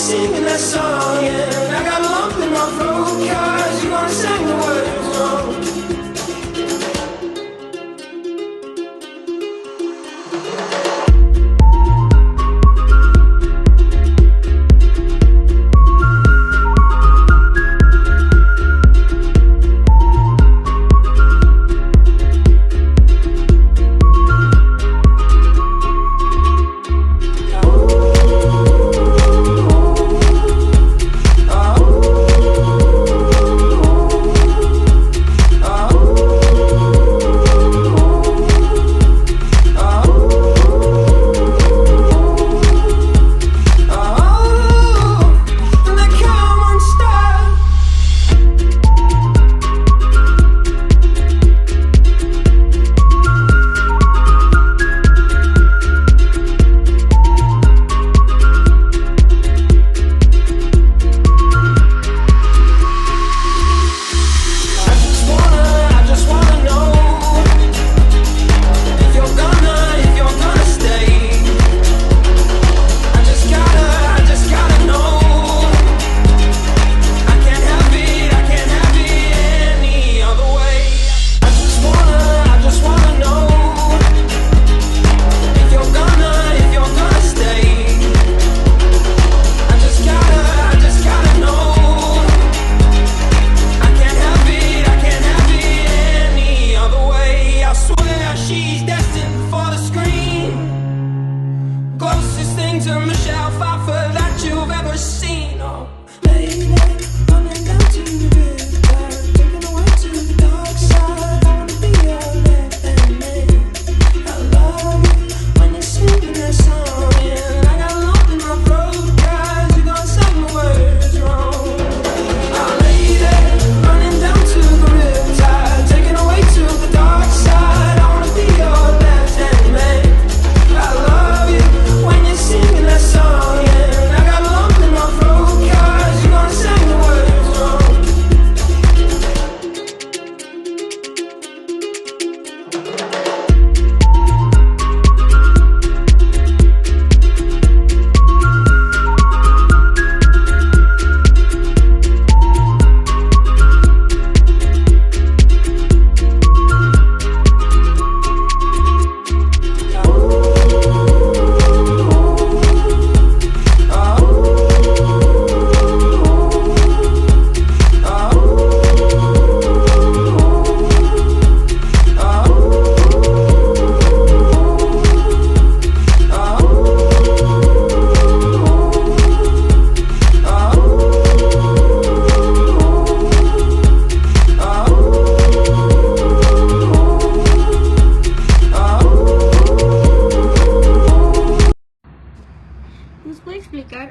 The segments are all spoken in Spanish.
singing that song, and I got a lump in my throat, 'cause you gonna sing the words wrong.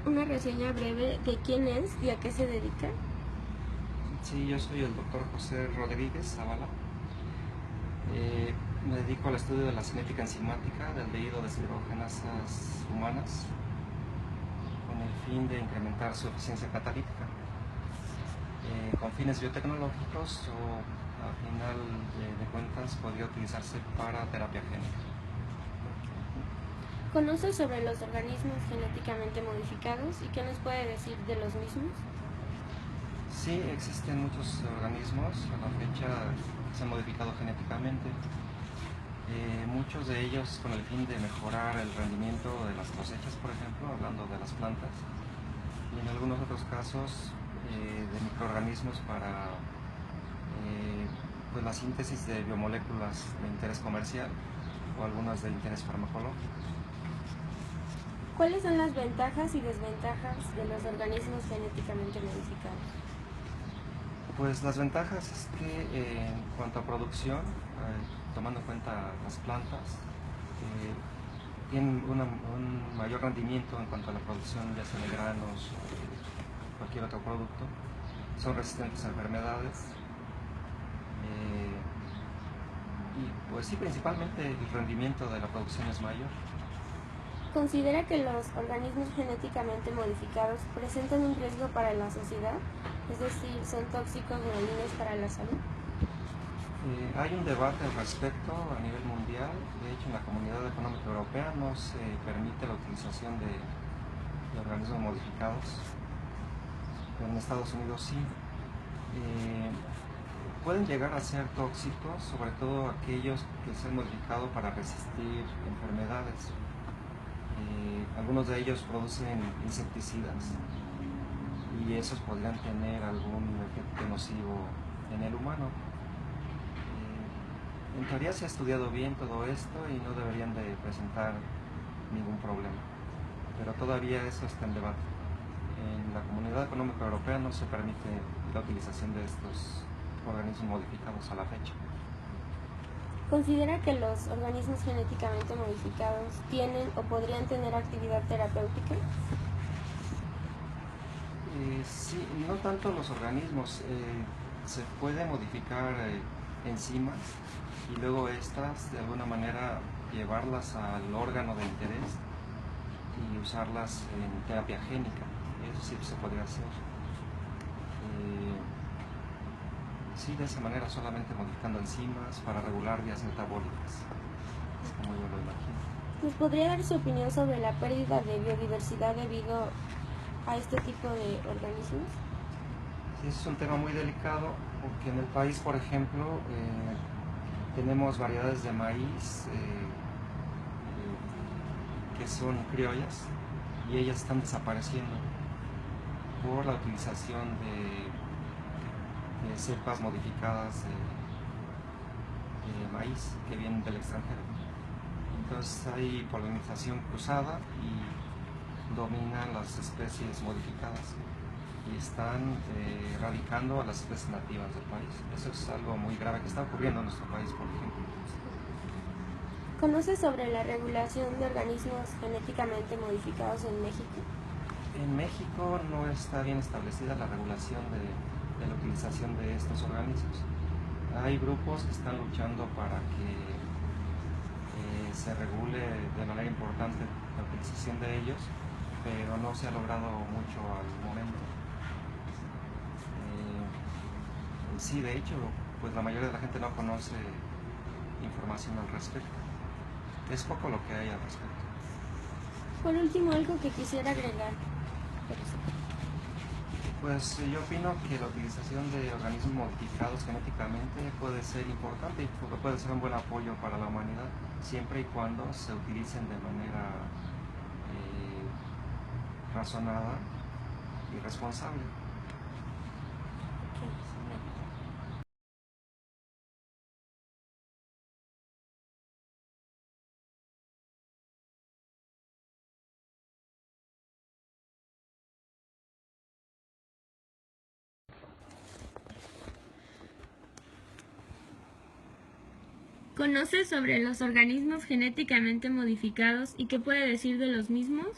Una reseña breve de quién es y a qué se dedica. Sí, yo soy el doctor José Rodríguez Zavala. Me dedico al estudio de la cinética enzimática del veído de deshidrogenasas humanas con el fin de incrementar su eficiencia catalítica. Con fines biotecnológicos o al final de cuentas podría utilizarse para terapia génica. ¿Conoce sobre los organismos genéticamente modificados y qué nos puede decir de los mismos? Sí, existen muchos organismos a la fecha que se han modificado genéticamente, muchos de ellos con el fin de mejorar el rendimiento de las cosechas, por ejemplo, hablando de las plantas, y en algunos otros casos de microorganismos para pues la síntesis de biomoléculas de interés comercial o algunas de interés farmacológico. ¿Cuáles son las ventajas y desventajas de los organismos genéticamente modificados? Pues las ventajas es que en cuanto a producción, tomando en cuenta las plantas, tienen un mayor rendimiento en cuanto a la producción ya sea de granos o cualquier otro producto, son resistentes a enfermedades y pues sí, principalmente el rendimiento de la producción es mayor. ¿Considera que los organismos genéticamente modificados presentan un riesgo para la sociedad? Es decir, ¿son tóxicos o dañinos para la salud? Hay un debate al respecto a nivel mundial. De hecho, en la Comunidad Económica Europea no se permite la utilización de organismos organismos modificados, pero en Estados Unidos sí. Pueden llegar a ser tóxicos, sobre todo aquellos que se han modificado para resistir enfermedades. Algunos de ellos producen insecticidas y esos podrían tener algún efecto nocivo en el humano. En teoría se ha estudiado bien todo esto y no deberían de presentar ningún problema, pero todavía eso está en debate. En la Comunidad Económica Europea no se permite la utilización de estos organismos modificados a la fecha. ¿Considera que los organismos genéticamente modificados tienen o podrían tener actividad terapéutica? Sí, no tanto los organismos. Se puede modificar enzimas y luego estas de alguna manera llevarlas al órgano de interés y usarlas en terapia génica. Eso sí se podría hacer. Sí, de esa manera, solamente modificando enzimas para regular vías metabólicas, como yo lo imagino. ¿Nos podría dar su opinión sobre la pérdida de biodiversidad debido a este tipo de organismos? Sí, es un tema muy delicado porque en el país, por ejemplo, tenemos variedades de maíz que son criollas y ellas están desapareciendo por la utilización de cepas modificadas de maíz que vienen del extranjero. Entonces hay polinización cruzada y dominan las especies modificadas y están erradicando a las especies nativas del país. Eso es algo muy grave que está ocurriendo en nuestro país, por ejemplo. ¿Conoce sobre la regulación de organismos genéticamente modificados en México? En México no está bien establecida la regulación de la utilización de estos organismos. Hay grupos que están luchando para que se regule de manera importante la utilización de ellos, pero no se ha logrado mucho al momento. Sí, de hecho, pues la mayoría de la gente no conoce información al respecto. Es poco lo que hay al respecto. Por último, algo que quisiera agregar. Pues yo opino que la utilización de organismos modificados genéticamente puede ser importante y puede ser un buen apoyo para la humanidad, siempre y cuando se utilicen de manera razonada y responsable. ¿Conoce sobre los organismos genéticamente modificados y qué puede decir de los mismos?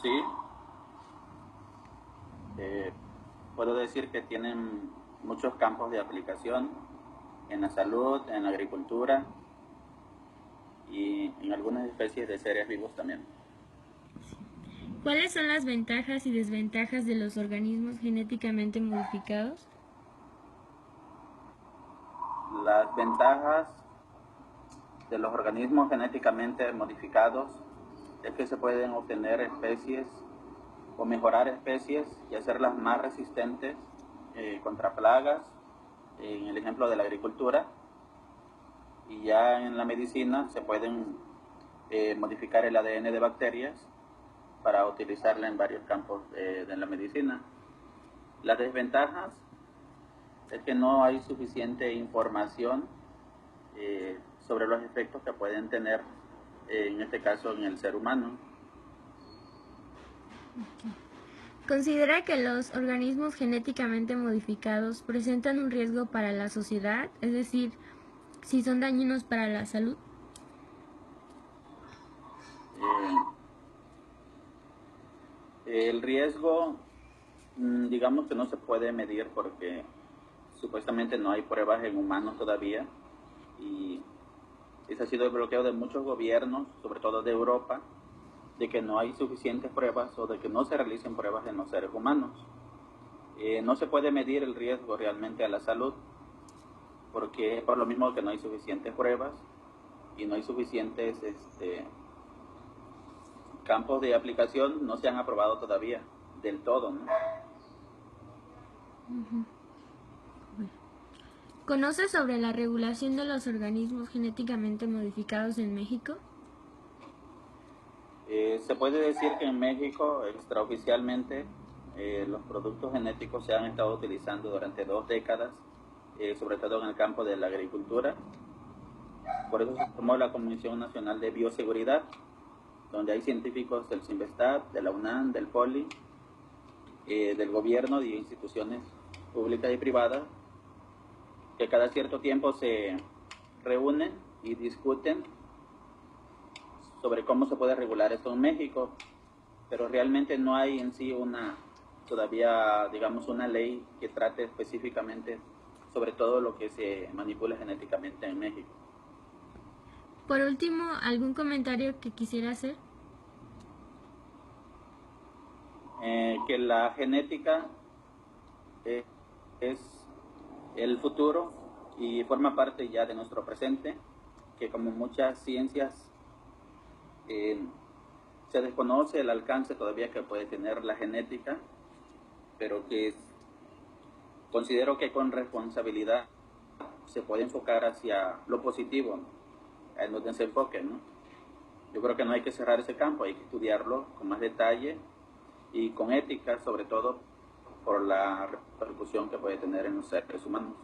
Sí, puedo decir que tienen muchos campos de aplicación en la salud, en la agricultura y en algunas especies de seres vivos también. ¿Cuáles son las ventajas y desventajas de los organismos genéticamente modificados? Las ventajas de los organismos genéticamente modificados es que se pueden obtener especies o mejorar especies y hacerlas más resistentes contra plagas, en el ejemplo de la agricultura, y ya en la medicina se pueden modificar el ADN de bacterias para utilizarla en varios campos de la medicina. Las desventajas es que no hay suficiente información sobre los efectos que pueden tener, en este caso, en el ser humano. ¿Considera que los organismos genéticamente modificados presentan un riesgo para la sociedad? Es decir, si son dañinos para la salud. El riesgo, digamos que no se puede medir porque supuestamente no hay pruebas en humanos todavía, y ese ha sido el bloqueo de muchos gobiernos, sobre todo de Europa, de que no hay suficientes pruebas o de que no se realicen pruebas en los seres humanos. No se puede medir el riesgo realmente a la salud porque es por lo mismo que no hay suficientes pruebas y no hay suficientes campos de aplicación no se han aprobado todavía del todo, ¿no? ¿Conoces sobre la regulación de los organismos genéticamente modificados en México? Se puede decir que en México, extraoficialmente, los productos genéticos se han estado utilizando durante 2 décadas, sobre todo en el campo de la agricultura. Por eso se formó la Comisión Nacional de Bioseguridad, donde hay científicos del CINVESTAB, de la UNAM, del POLI, del gobierno y instituciones públicas y privadas, que cada cierto tiempo se reúnen y discuten sobre cómo se puede regular esto en México, pero realmente no hay en sí todavía, digamos, una ley que trate específicamente sobre todo lo que se manipula genéticamente en México. Por último, ¿algún comentario que quisiera hacer? Que la genética es el futuro y forma parte ya de nuestro presente, que como muchas ciencias se desconoce el alcance todavía que puede tener la genética, pero que considero que con responsabilidad se puede enfocar hacia lo positivo, ¿no? En donde se enfoque, ¿no? Yo creo que no hay que cerrar ese campo, hay que estudiarlo con más detalle y con ética, sobre todo por la repercusión que puede tener en los seres humanos.